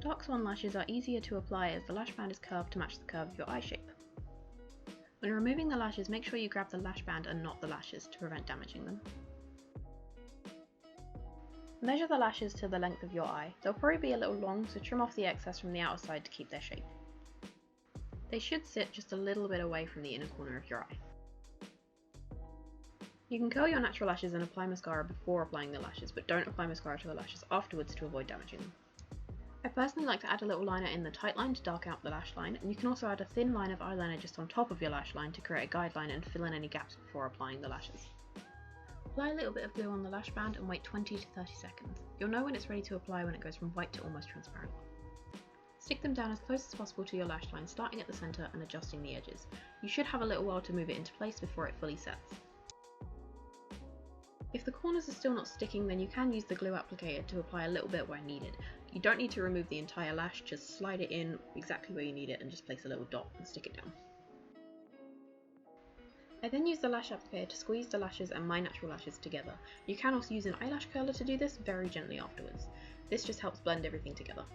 Dark Swan lashes are easier to apply as the lash band is curved to match the curve of your eye shape. When removing the lashes, make sure you grab the lash band and not the lashes to prevent damaging them. Measure the lashes to the length of your eye. They'll probably be a little long, so trim off the excess from the outside to keep their shape. They should sit just a little bit away from the inner corner of your eye. You can curl your natural lashes and apply mascara before applying the lashes, but don't apply mascara to the lashes afterwards to avoid damaging them. I personally like to add a little liner in the tight line to darken out the lash line, and you can also add a thin line of eyeliner just on top of your lash line to create a guideline and fill in any gaps before applying the lashes. Apply a little bit of glue on the lash band and wait 20 to 30 seconds. You'll know when it's ready to apply when it goes from white to almost transparent. Stick them down as close as possible to your lash line, starting at the centre and adjusting the edges. You should have a little while to move it into place before it fully sets. If the corners are still not sticking, then you can use the glue applicator to apply a little bit where needed. You don't need to remove the entire lash, just slide it in exactly where you need it and just place a little dot and stick it down. I then use the lash applicator to squeeze the lashes and my natural lashes together. You can also use an eyelash curler to do this very gently afterwards. This just helps blend everything together.